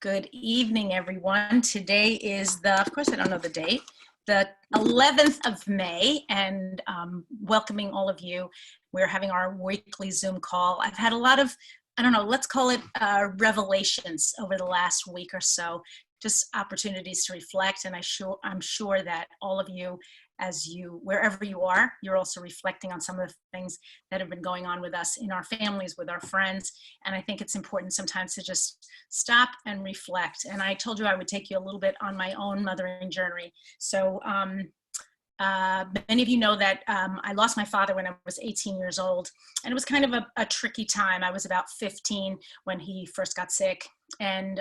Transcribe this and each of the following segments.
Good evening, everyone. Today is of course, I don't know the date, the 11th of May, and welcoming all of you. We're having our weekly Zoom call. I've had a lot of, I don't know, let's call it revelations over the last week or so, just opportunities to reflect. And I'm sure that all of you, wherever you are, you're also reflecting on some of the things that have been going on with us in our families, with our friends. And I think it's important sometimes to just stop and reflect. And I told you I would take you a little bit on my own mothering journey. So many of you know that I lost my father when I was 18 years old, and it was kind of a tricky time. I was about 15 when he first got sick, and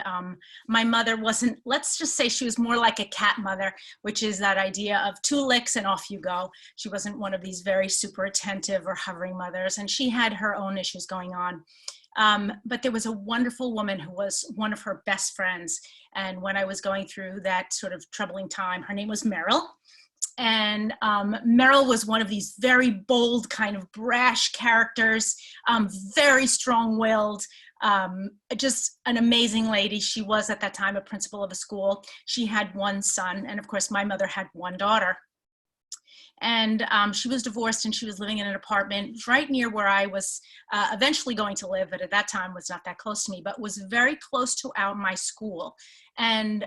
my mother wasn't, let's just say she was more like a cat mother, which is that idea of 2 licks and off you go. She wasn't one of these very super attentive or hovering mothers, and she had her own issues going on. But there was a wonderful woman who was one of her best friends, and when I was going through that sort of troubling time, her name was Meryl. And Meryl was one of these very bold, kind of brash characters, very strong-willed, just an amazing lady. She was at that time a principal of a school. She had 1 son, and of course my mother had 1 daughter. And she was divorced, and she was living in an apartment right near where I was eventually going to live, but at that time was not that close to me, but was very close to my school. And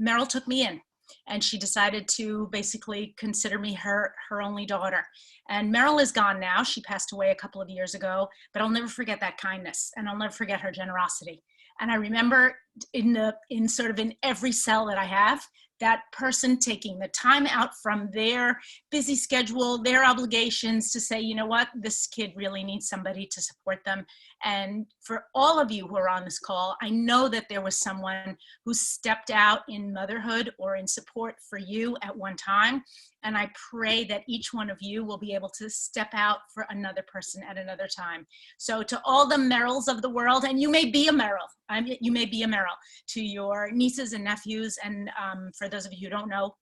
Meryl took me in. And she decided to basically consider me her only daughter. And Meryl is gone now. She passed away a couple of years ago, but I'll never forget that kindness, and I'll never forget her generosity. And I remember in every cell that I have, that person taking the time out from their busy schedule, their obligations, to say, you know what, this kid really needs somebody to support them. And for all of you who are on this call, I know that there was someone who stepped out in motherhood or in support for you at one time. And I pray that each one of you will be able to step out for another person at another time. So to all the Meryls of the world, and you may be a Meryl, you may be a Meryl, to your nieces and nephews, and for those of you who don't know,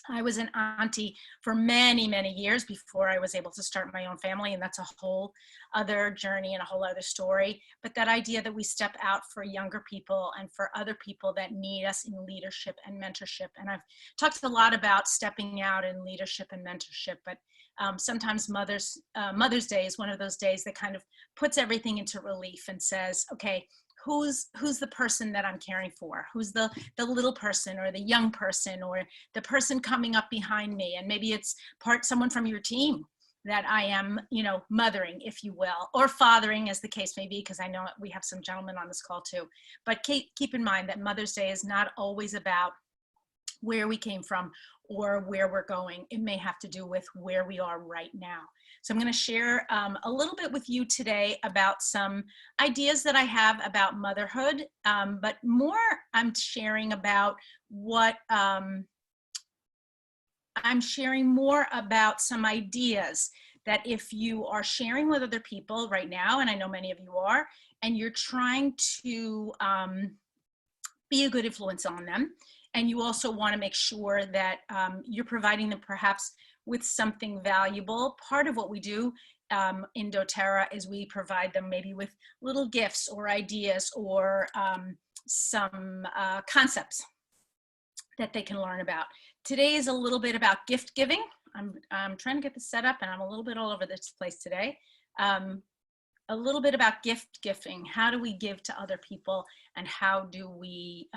I was an auntie for many, many years before I was able to start my own family, and that's a whole other journey and a whole other story. But that idea that we step out for younger people and for other people that need us in leadership and mentorship. And I've talked a lot about stepping out in leadership and mentorship, but sometimes Mother's Day is one of those days that kind of puts everything into relief and says, okay, who's the person that I'm caring for? Who's the little person, or the young person, or the person coming up behind me? And maybe it's someone from your team that I am, mothering, if you will, or fathering, as the case may be, because I know we have some gentlemen on this call too. But keep in mind that Mother's Day is not always about where we came from or where we're going. It may have to do with where we are right now. So I'm going to share a little bit with you today about some ideas that I have about motherhood, but more I'm sharing about I'm sharing more about some ideas that if you are sharing with other people right now, and I know many of you are, and you're trying to be a good influence on them, and you also want to make sure that you're providing them perhaps with something valuable. Part of what we do in doTERRA is we provide them maybe with little gifts or ideas or some concepts that they can learn about. Today is a little bit about gift giving. I'm trying to get this set up, and I'm a little bit all over this place today. A little bit about gifting. How do we give to other people, and how do we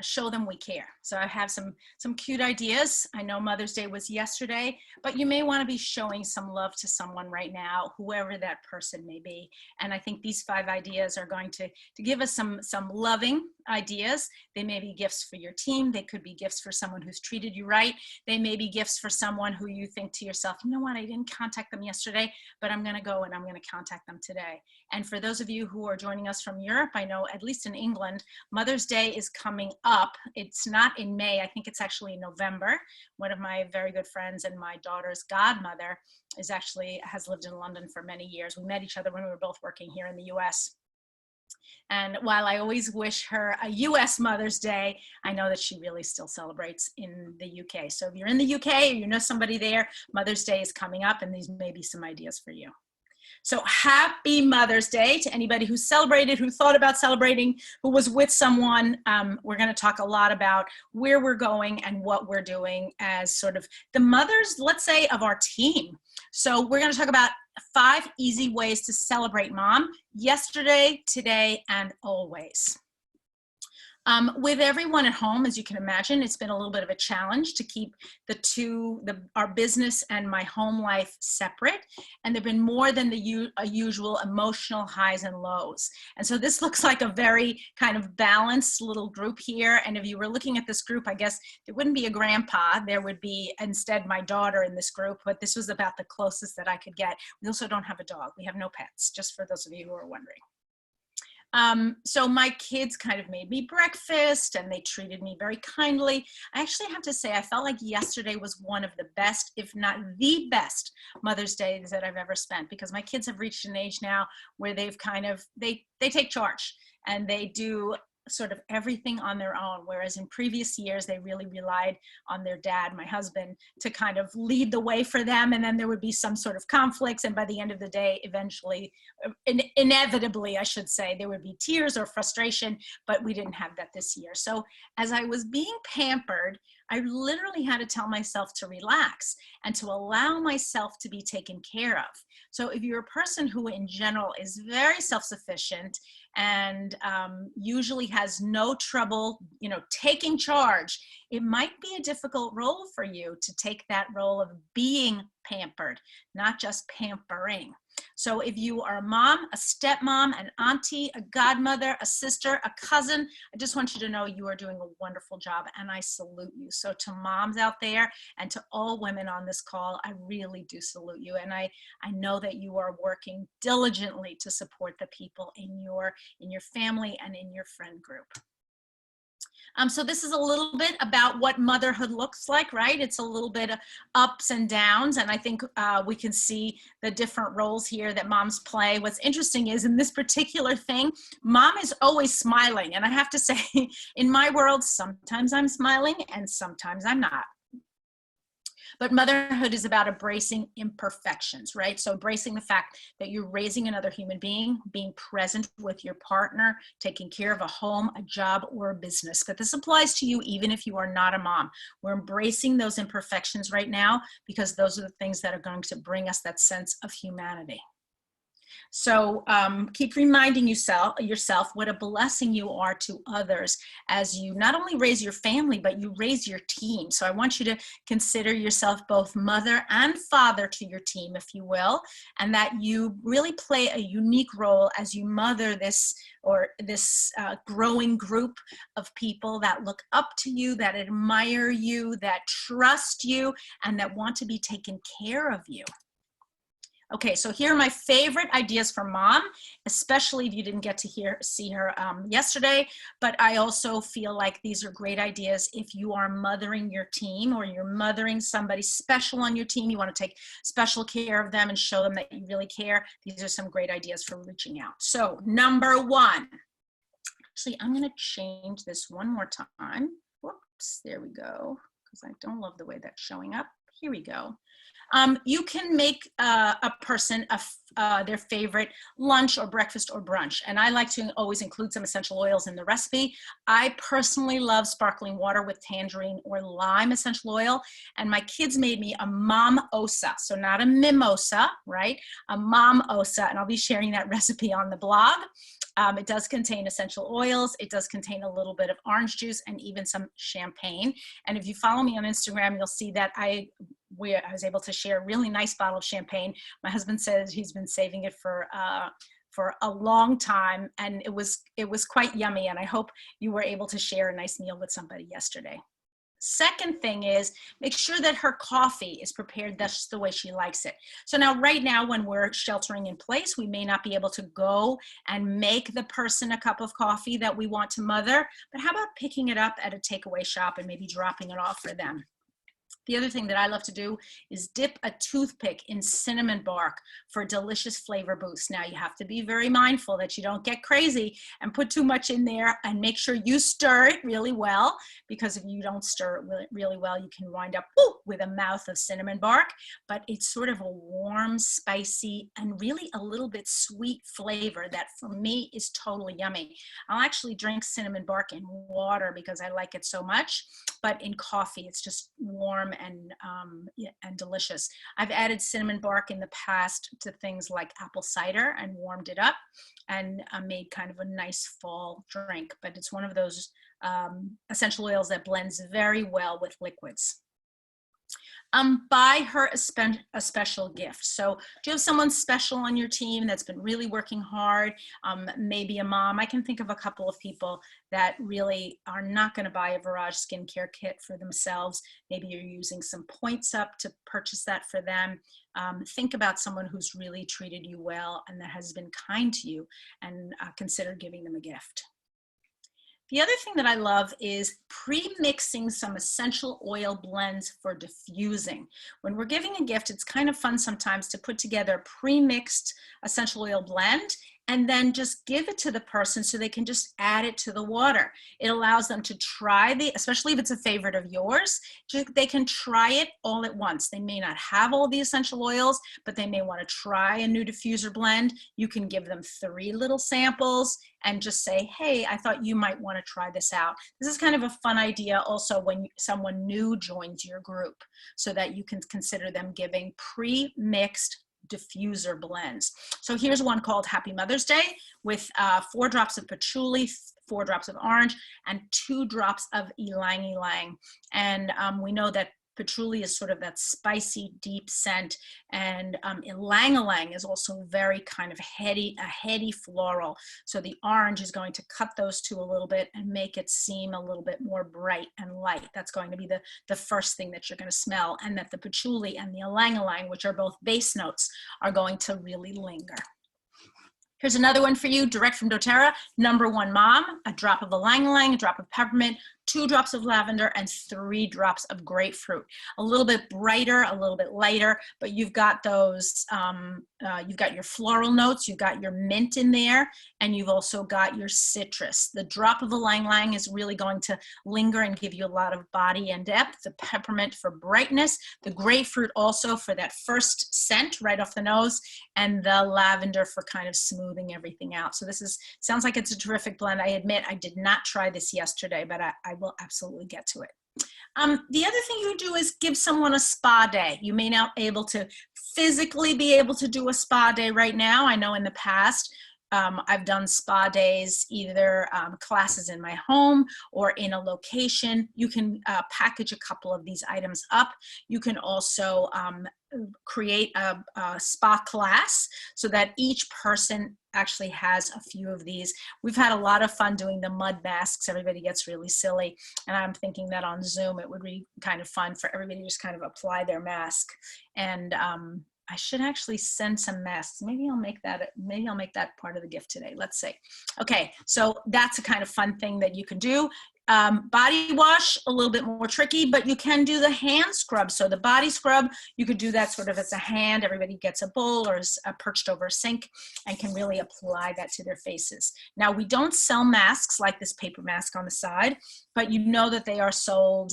show them we care? So I have some cute ideas. I know Mother's Day was yesterday, but you may want to be showing some love to someone right now, whoever that person may be. And I think these 5 ideas are going to give us some loving ideas. They may be gifts for your team. They could be gifts for someone who's treated you right. They may be gifts for someone who you think to yourself, you know what, I didn't contact them yesterday, but I'm going to go and I'm going to contact them today. And for those of you who are joining us from Europe, I know at least in England, Mother's Day is coming up. It's not in May. I think it's actually in November. One of my very good friends and my daughter's godmother has lived in London for many years. We met each other when we were both working here in the US. And while I always wish her a US Mother's Day, I know that she really still celebrates in the UK. So if you're in the UK or you know somebody there, Mother's Day is coming up, and these may be some ideas for you. So happy Mother's Day to anybody who celebrated, who thought about celebrating, who was with someone. We're going to talk a lot about where we're going and what we're doing as sort of the mothers, let's say, of our team. So we're going to talk about 5 easy ways to celebrate mom yesterday, today, and always. With everyone at home, as you can imagine, it's been a little bit of a challenge to keep our business and my home life separate. And there've been more than the usual emotional highs and lows. And so this looks like a very kind of balanced little group here. And if you were looking at this group, I guess there wouldn't be a grandpa. There would be instead my daughter in this group, but this was about the closest that I could get. We also don't have a dog. We have no pets, just for those of you who are wondering. So my kids kind of made me breakfast and they treated me very kindly. I actually have to say, I felt like yesterday was one of the best, if not the best Mother's Days that I've ever spent, because my kids have reached an age now where they've kind of, they take charge and they do sort of everything on their own. Whereas in previous years, they really relied on their dad, my husband, to kind of lead the way for them. And then there would be some sort of conflicts. And by the end of the day, eventually, inevitably, I should say, there would be tears or frustration, but we didn't have that this year. So as I was being pampered, I literally had to tell myself to relax and to allow myself to be taken care of. So if you're a person who in general is very self-sufficient and usually has no trouble, taking charge, it might be a difficult role for you to take that role of being pampered, not just pampering. So if you are a mom, a stepmom, an auntie, a godmother, a sister, a cousin, I just want you to know you are doing a wonderful job and I salute you. So to moms out there and to all women on this call, I really do salute you. And I know that you are working diligently to support the people in your family and in your friend group. So this is a little bit about what motherhood looks like, right? It's a little bit of ups and downs, and I think we can see the different roles here that moms play. What's interesting is in this particular thing, mom is always smiling, and I have to say, in my world, sometimes I'm smiling and sometimes I'm not. But motherhood is about embracing imperfections, right? So embracing the fact that you're raising another human being, being present with your partner, taking care of a home, a job, or a business. But this applies to you even if you are not a mom. We're embracing those imperfections right now because those are the things that are going to bring us that sense of humanity. So keep reminding yourself what a blessing you are to others as you not only raise your family, but you raise your team. So I want you to consider yourself both mother and father to your team, if you will, and that you really play a unique role as you mother this growing group of people that look up to you, that admire you, that trust you, and that want to be taken care of you. Okay, so here are my favorite ideas for mom, especially if you didn't get to see her yesterday, but I also feel like these are great ideas if you are mothering your team or you're mothering somebody special on your team, you want to take special care of them and show them that you really care. These are some great ideas for reaching out. So number 1, actually, I'm going to change this one more time. Whoops, there we go, because I don't love the way that's showing up. Here we go. You can make a person their favorite lunch or breakfast or brunch. And I like to always include some essential oils in the recipe. I personally love sparkling water with tangerine or lime essential oil. And my kids made me a mom-osa. So not a mimosa, right? A mom-osa. And I'll be sharing that recipe on the blog. It does contain essential oils. It does contain a little bit of orange juice and even some champagne. And if you follow me on Instagram, you'll see that I was able to share a really nice bottle of champagne. My husband says he's been saving it for a long time, and it was quite yummy. And I hope you were able to share a nice meal with somebody yesterday. Second thing is make sure that her coffee is prepared just the way she likes it. So now, right now, when we're sheltering in place, we may not be able to go and make the person a cup of coffee that we want to mother, but how about picking it up at a takeaway shop and maybe dropping it off for them? The other thing that I love to do is dip a toothpick in cinnamon bark for a delicious flavor boost. Now you have to be very mindful that you don't get crazy and put too much in there, and make sure you stir it really well, because if you don't stir it really well, you can wind up with a mouth of cinnamon bark. But it's sort of a warm, spicy, and really a little bit sweet flavor that for me is totally yummy. I'll actually drink cinnamon bark in water because I like it so much, but in coffee it's just warm and delicious. I've added cinnamon bark in the past to things like apple cider and warmed it up and made kind of a nice fall drink. But it's one of those essential oils that blends very well with liquids. Buy her a special gift. So do you have someone special on your team that's been really working hard? Maybe a mom. I can think of a couple of people that really are not going to buy a Virage skincare kit for themselves. Maybe you're using some points up to purchase that for them. Think about someone who's really treated you well and that has been kind to you, and consider giving them a gift. The other thing that I love is pre-mixing some essential oil blends for diffusing. When we're giving a gift, it's kind of fun sometimes to put together a pre-mixed essential oil blend and then just give it to the person so they can just add it to the water. It allows them to try especially if it's a favorite of yours, they can try it all at once. They may not have all the essential oils, but they may want to try a new diffuser blend. You can give them 3 little samples and just say, hey, I thought you might want to try this out. This is kind of a fun idea also when someone new joins your group, so that you can consider them giving pre-mixed diffuser blends. So here's one called Happy Mother's Day with 4 drops of patchouli, 4 drops of orange, and 2 drops of ylang ylang. And we know that patchouli is sort of that spicy, deep scent, and ylang ylang is also very kind of heady, a heady floral. So the orange is going to cut those 2 a little bit and make it seem a little bit more bright and light. That's going to be the first thing that you're going to smell, and that the patchouli and the ylang ylang, which are both base notes, are going to really linger. Here's another one for you, direct from doTERRA. Number 1 Mom, a drop of ylang ylang, a drop of peppermint, 2 drops of lavender, and 3 drops of grapefruit. A little bit brighter, a little bit lighter, but you've got those, you've got your floral notes, you've got your mint in there, and you've also got your citrus. The drop of ylang ylang is really going to linger and give you a lot of body and depth. The peppermint for brightness, the grapefruit also for that first scent right off the nose, and the lavender for kind of smoothing everything out. So this sounds like it's a terrific blend. I admit I did not try this yesterday, but I will absolutely get to it. The other thing you do is give someone a spa day. You may not be able to physically be able to do a spa day right now. I know in the past I've done spa days, either classes in my home or in a location. You can package a couple of these items up. You can also create a spa class so that each person actually has a few of these. We've had a lot of fun doing the mud masks. Everybody gets really silly, and I'm thinking that on Zoom it would be kind of fun for everybody to just kind of apply their mask. And I should actually send some masks. Maybe I'll make that part of the gift today. Let's see. Okay, so that's a kind of fun thing that you can do. Body wash, a little bit more tricky, but you can do the hand scrub. So the body scrub, you could do that sort of as a hand. Everybody gets a bowl or is perched over a sink and can really apply that to their faces. Now, we don't sell masks like this paper mask on the side, but you know that they are sold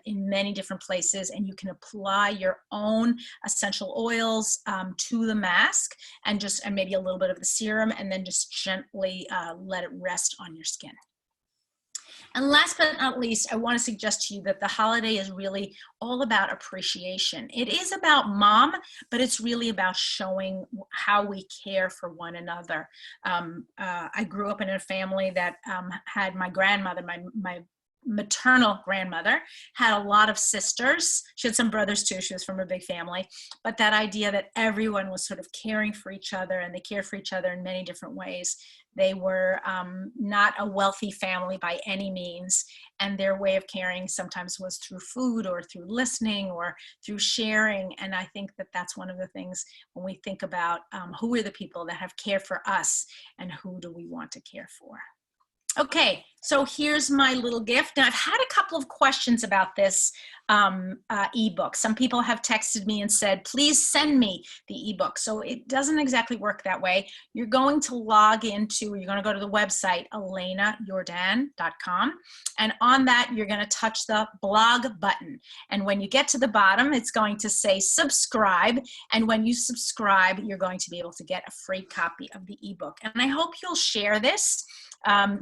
in many different places, and you can apply your own essential oils to the mask and maybe a little bit of the serum, and then just gently let it rest on your skin. And last but not least, I want to suggest to you that the holiday is really all about appreciation. It is about mom, but it's really about showing how we care for one another. I grew up in a family that had my grandmother, my maternal grandmother, had a lot of sisters. She had some brothers too. She was from a big family. But that idea that everyone was sort of caring for each other, and they cared for each other in many different ways. They were not a wealthy family by any means, and their way of caring sometimes was through food or through listening or through sharing. And I think that that's one of the things when we think about who are the people that have cared for us and who do we want to care for. Okay, So here's my little gift. Now, I've had a couple of questions about this ebook. Some people have texted me and said, please send me the ebook. So it doesn't exactly work that way. You're going to log into, you're going to go to the website, ElenaJordan.com. And on that, you're going to touch the blog button. And when you get to the bottom, it's going to say subscribe. And when you subscribe, you're going to be able to get a free copy of the ebook. And I hope you'll share this.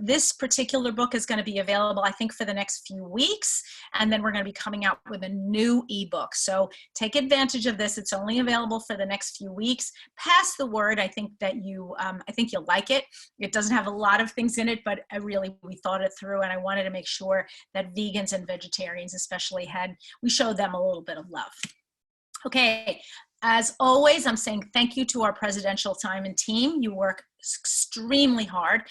This particular book is going to be available, I think, for the next few weeks, and then we're going to be coming out with a new ebook. So take advantage of this. It's only available for the next few weeks. Pass the word. I think that I think you'll like it. It doesn't have a lot of things in it, but we thought it through, and I wanted to make sure that vegans and vegetarians especially we showed them a little bit of love. Okay. As always, I'm saying thank you to our presidential time and team. You work extremely hard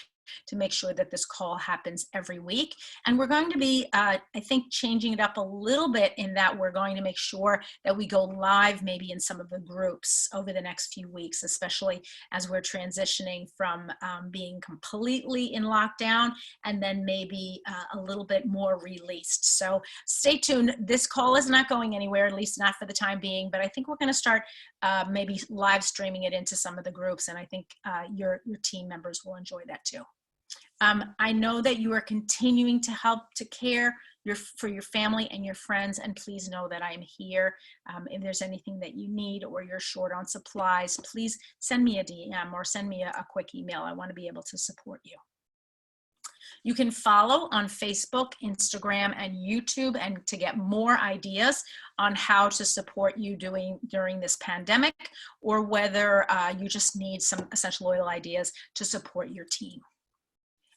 to make sure that this call happens every week. And we're going to be, I think, changing it up a little bit in that we're going to make sure that we go live maybe in some of the groups over the next few weeks, especially as we're transitioning from being completely in lockdown and then maybe a little bit more released. So stay tuned. This call is not going anywhere, at least not for the time being, but I think we're going to start maybe live streaming it into some of the groups, and I think your team members will enjoy that too. I know that you are continuing to help to care for your family and your friends, and please know that I am here. If there's anything that you need or you're short on supplies, please send me a DM or send me a quick email. I want to be able to support you. You can follow on Facebook, Instagram, and YouTube, and to get more ideas on how to support you during this pandemic, or whether you just need some essential oil ideas to support your team.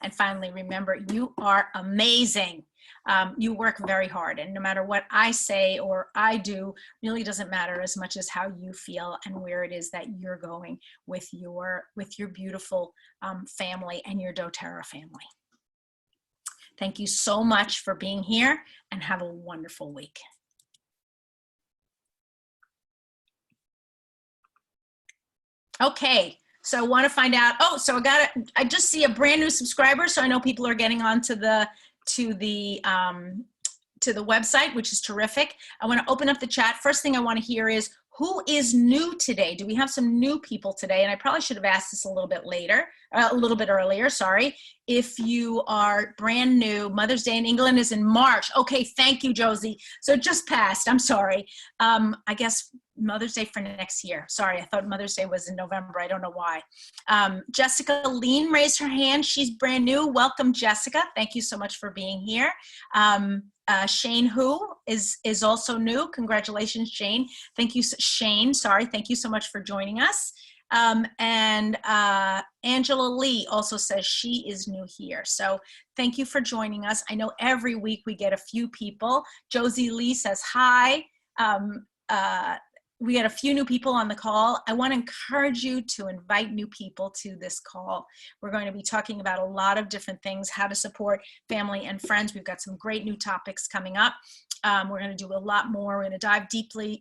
And finally, remember, you are amazing. You work very hard, and no matter what I say or I do, really doesn't matter as much as how you feel and where it is that you're going with your beautiful family and your doTERRA family. Thank you so much for being here, and have a wonderful week. Okay. So I want to find out, so I just see a brand new subscriber. So I know people are getting on to the website, which is terrific. I want to open up the chat. First thing I want to hear is, who is new today? Do we have some new people today? And I probably should have asked this a little bit earlier, sorry. If you are brand new, Mother's Day in England is in March. Okay, thank you, Josie. So it just passed, I'm sorry. I guess Mother's Day for next year. Sorry, I thought Mother's Day was in November. I don't know why. Jessica Lean raised her hand. She's brand new. Welcome, Jessica. Thank you so much for being here. Shane Hu is also new. Congratulations, Shane. Thank you, Shane. Sorry. Thank you so much for joining us. And Angela Lee also says she is new here. So thank you for joining us. I know every week we get a few people. Josie Lee says hi. We had a few new people on the call. I want to encourage you to invite new people to this call. We're going to be talking about a lot of different things, how to support family and friends. We've got some great new topics coming up. We're going to do a lot more. We're going to dive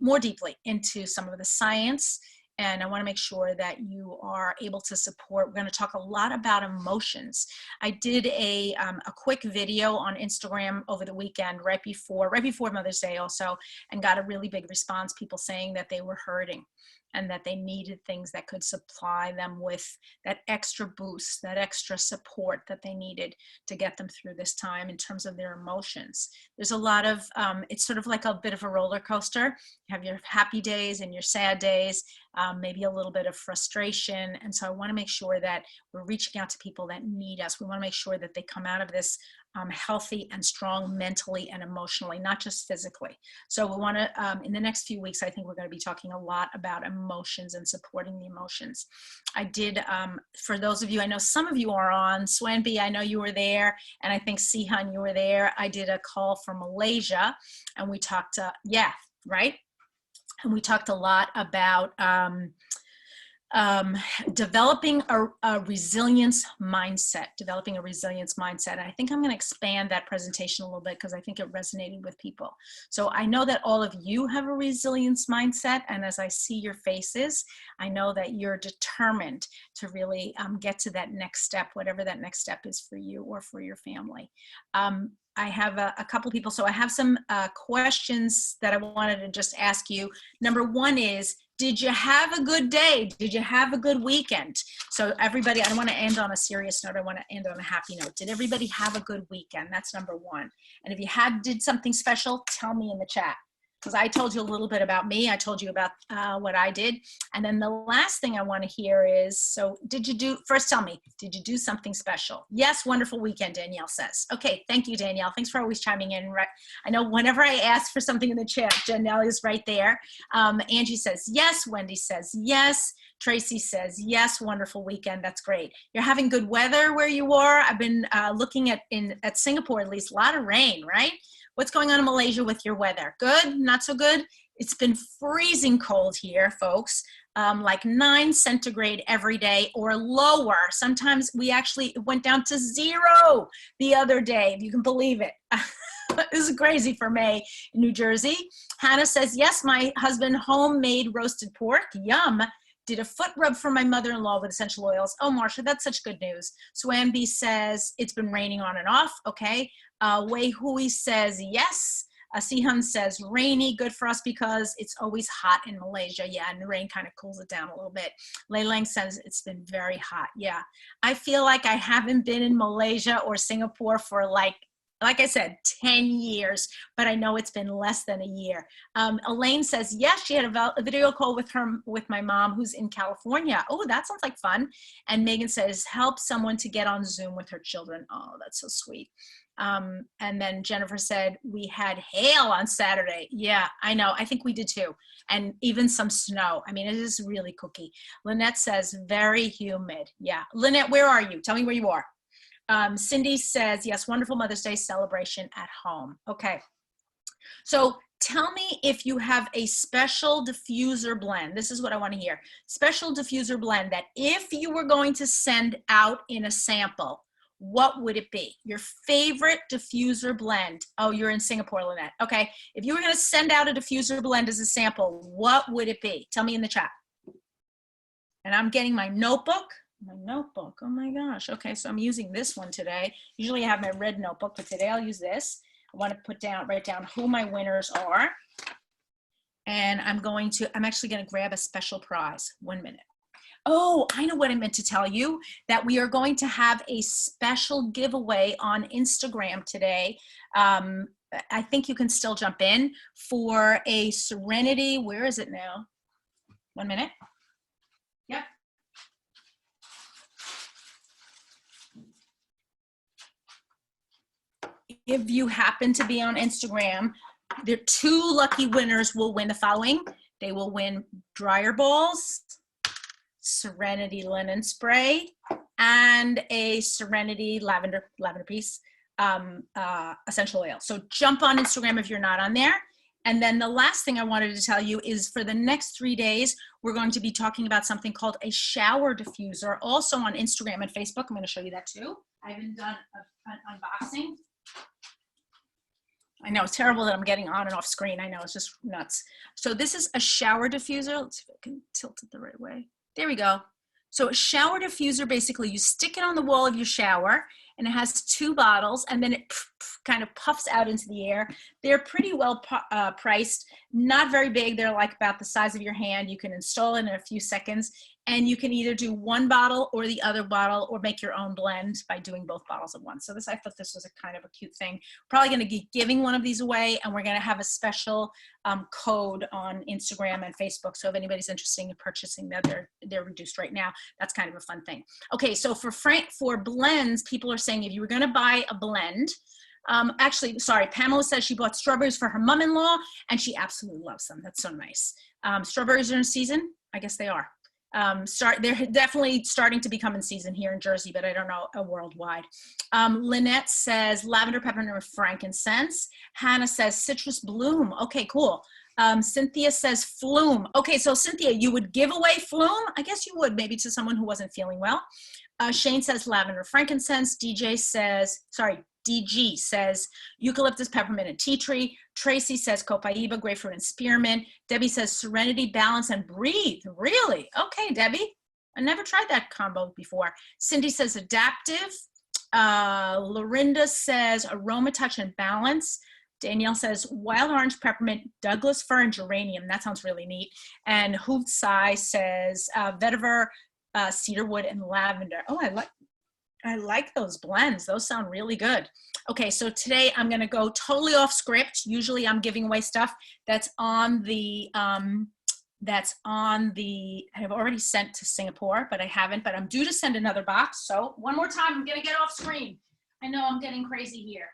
more deeply into some of the science. And I want to make sure that you are able to support. We're going to talk a lot about emotions. I did a quick video on Instagram over the weekend, right before Mother's Day also, and got a really big response, people saying that they were hurting and that they needed things that could supply them with that extra boost, that extra support that they needed to get them through this time in terms of their emotions. There's a lot of, it's sort of like a bit of a roller coaster. You have your happy days and your sad days, maybe a little bit of frustration. And so I want to make sure that we're reaching out to people that need us. We want to make sure that they come out of this healthy and strong mentally and emotionally, not just physically. So we want to, in the next few weeks, I think we're going to be talking a lot about emotions and supporting the emotions. I did, for those of you, I know some of you are on, Swanby, I know you were there, and I think Sihan, you were there. I did a call from Malaysia, and we talked, yeah, right? And we talked a lot about developing a resilience mindset, And I think I'm going to expand that presentation a little bit because I think it resonated with people. So I know that all of you have a resilience mindset. And as I see your faces, I know that you're determined to really get to that next step, whatever that next step is for you or for your family. I have a couple people. So I have some questions that I wanted to just ask you. Number one is, did you have a good day? Did you have a good weekend? So everybody, I don't want to end on a serious note. I want to end on a happy note. Did everybody have a good weekend? That's number one. And if you did something special, tell me in the chat. Because I told you a little bit about me. I told you about what I did. And then the last thing I want to hear is, so first tell me, did you do something special? Yes, wonderful weekend, Danielle says. Okay, thank you, Danielle. Thanks for always chiming in. I know whenever I ask for something in the chat, Danielle is right there. Angie says yes. Wendy says yes. Tracy says yes, wonderful weekend. That's great. You're having good weather where you are. I've been looking at Singapore, at least a lot of rain, right? What's going on in Malaysia with your weather? Good? Not so good? It's been freezing cold here, folks. Like 9 centigrade every day or lower. Sometimes we actually went down to 0 the other day, if you can believe it. This is crazy for May in New Jersey. Hannah says, yes, my husband homemade roasted pork. Yum. Did a foot rub for my mother-in-law with essential oils. Oh, Marsha, that's such good news. Swambi says, it's been raining on and off. Okay. Wei Hui says, yes. Sihan says, rainy, good for us because it's always hot in Malaysia. Yeah, and the rain kind of cools it down a little bit. Lei Lang says, it's been very hot. Yeah, I feel like I haven't been in Malaysia or Singapore for like I said, 10 years, but I know it's been less than a year. Elaine says, yes, she had a video call with my mom who's in California. Oh, that sounds like fun. And Megan says, help someone to get on Zoom with her children. Oh, that's so sweet. And then Jennifer said, we had hail on Saturday. Yeah, I know. I think we did too. And even some snow. I mean, it is really cookie. Lynette says, very humid. Yeah. Lynette, where are you? Tell me where you are. Cindy says, yes, wonderful Mother's Day celebration at home. Okay. So tell me if you have a special diffuser blend. This is what I want to hear. Special diffuser blend that if you were going to send out in a sample, what would it be? Your favorite diffuser blend. Oh, you're in Singapore, Lynette. Okay. If you were going to send out a diffuser blend as a sample, what would it be? Tell me in the chat. And I'm getting my notebook. Oh my gosh. Okay, so I'm using this one today. Usually I have my red notebook, but today I'll use this. I want to write down who my winners are. And I'm actually going to grab a special prize. 1 minute. Oh, I know what I meant to tell you, that we are going to have a special giveaway on Instagram today. I think you can still jump in for a Serenity. Where is it now? 1 minute. Yep. If you happen to be on Instagram, the 2 lucky winners will win the following. They will win dryer balls, Serenity linen spray, and a Serenity lavender piece, essential oil. So jump on Instagram if you're not on there. And then the last thing I wanted to tell you is for the next 3 days, we're going to be talking about something called a shower diffuser, also on Instagram and Facebook. I'm going to show you that too. I haven't done an unboxing. I know it's terrible that I'm getting on and off screen. I know, it's just nuts. So this is a shower diffuser. Let's see if I can tilt it the right way. There we go. So a shower diffuser, basically you stick it on the wall of your shower and it has 2 bottles and then it kind of puffs out into the air. They're pretty well priced, not very big. They're like about the size of your hand. You can install it in a few seconds and you can either do 1 bottle or the other bottle or make your own blend by doing both bottles at once. So I thought this was a kind of a cute thing. Probably going to be giving one of these away and we're going to have a special code on Instagram and Facebook. So if anybody's interested in purchasing that, they're reduced right now. That's kind of a fun thing. Okay, so for blends, people are saying if you were going to buy a blend, actually, sorry, Pamela says she bought strawberries for her mom-in-law and she absolutely loves them. That's so nice. Strawberries are in season? I guess they are. They're definitely starting to become in season here in Jersey, but I don't know worldwide. Lynette says lavender, peppermint, and frankincense. Hannah says citrus bloom. Okay, cool. Cynthia says Flume. Okay, so Cynthia, you would give away Flume? I guess you would, maybe to someone who wasn't feeling well. Shane says lavender frankincense. DG says eucalyptus, peppermint, and tea tree. Tracy says copaiba, grapefruit, and spearmint. Debbie says serenity, balance, and breathe. Really? Okay, Debbie. I never tried that combo before. Cindy says adaptive. Lorinda says aroma, touch, and balance. Danielle says wild orange, peppermint, Douglas fir, and geranium. That sounds really neat. And Hoot Sai says vetiver, cedarwood, and lavender. Oh, I like those blends. Those sound really good. Okay, so today I'm gonna go totally off script. Usually I'm giving away stuff that's on the I've already sent to Singapore, but I haven't, but I'm due to send another box. So one more time, I'm gonna get off screen. I know I'm getting crazy here.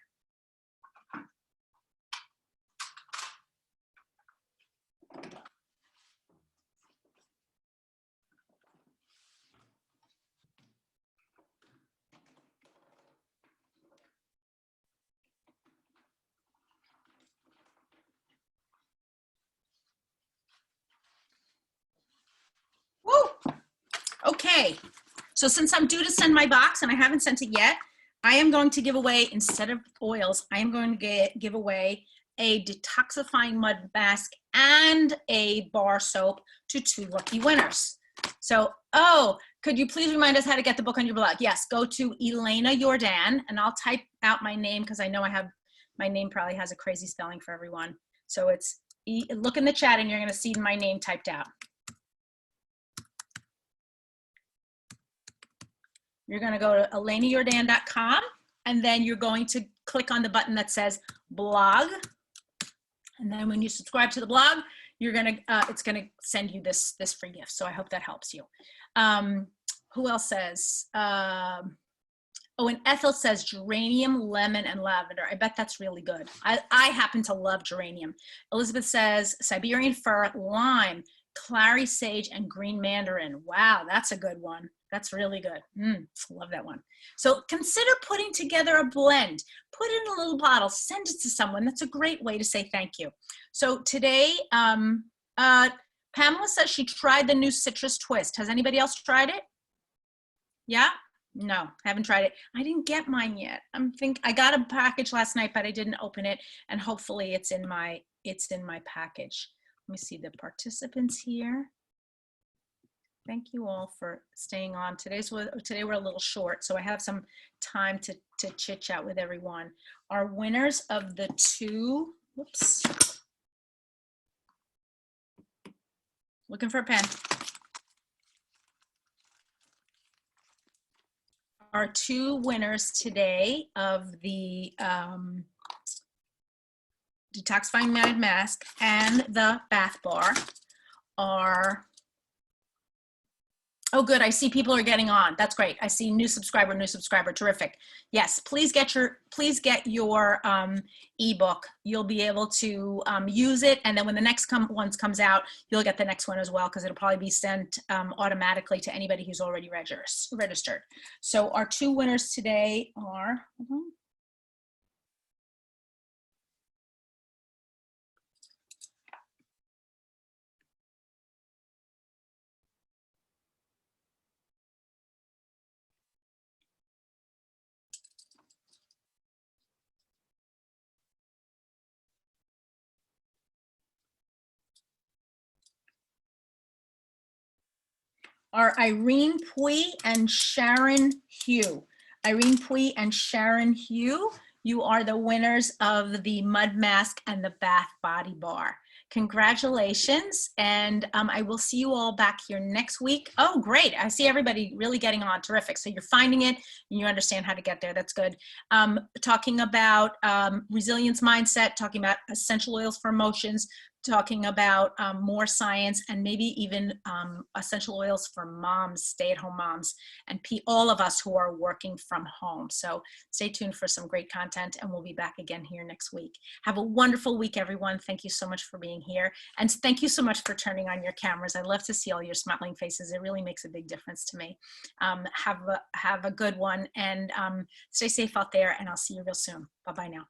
Woo! Okay, so since I'm due to send my box and I haven't sent it yet, I am going to give away, instead of oils, I am going to give away a detoxifying mud mask and a bar soap to 2 lucky winners. So, oh, could you please remind us how to get the book on your blog? Yes, go to Elena Jordan, and I'll type out my name because I know my name probably has a crazy spelling for everyone. So it's, look in the chat and you're gonna see my name typed out. You're gonna go to elenajordan.com, and then you're going to click on the button that says blog. And then when you subscribe to the blog, you're gonna, it's gonna send you this free gift. So I hope that helps you. Who else says, oh, and Ethel says geranium, lemon, and lavender. I bet that's really good. I happen to love geranium. Elizabeth says Siberian fir, lime, clary sage, and green mandarin. Wow, that's a good one. That's really good. Love that one. So consider putting together a blend. Put it in a little bottle. Send it to someone. That's a great way to say thank you. So today, Pamela says she tried the new citrus twist. Has anybody else tried it? Yeah? No, haven't tried it. I didn't get mine yet. I got a package last night, but I didn't open it, and hopefully it's in my package. Let me see the participants here. Thank you all for staying on. Today we're a little short, so I have some time to chit chat with everyone. Our winners of the 2, whoops, looking for a pen. Our 2 winners today of the detoxifying mud mask and the bath bar are, oh good, I see people are getting on. That's great. I see new subscriber, terrific. Yes, please get your ebook. You'll be able to use it, and then when the next one comes out, you'll get the next one as well, because it'll probably be sent automatically to anybody who's already registered. So our 2 winners today are, are Irene Pui and Sharon Hugh. Irene Pui and Sharon Hugh, you are the winners of the mud mask and the bath body bar. Congratulations, and I will see you all back here next week. Oh, great, I see everybody really getting on, terrific. So you're finding it and you understand how to get there, that's good. Talking about resilience mindset, talking about essential oils for emotions, talking about more science, and maybe even essential oils for moms, stay-at-home moms, and all of us who are working from home. So stay tuned for some great content, and we'll be back again here next week. Have a wonderful week, everyone. Thank you so much for being here, and thank you so much for turning on your cameras. I love to see all your smiling faces. It really makes a big difference to me. Have a good one, and stay safe out there, and I'll see you real soon. Bye-bye now.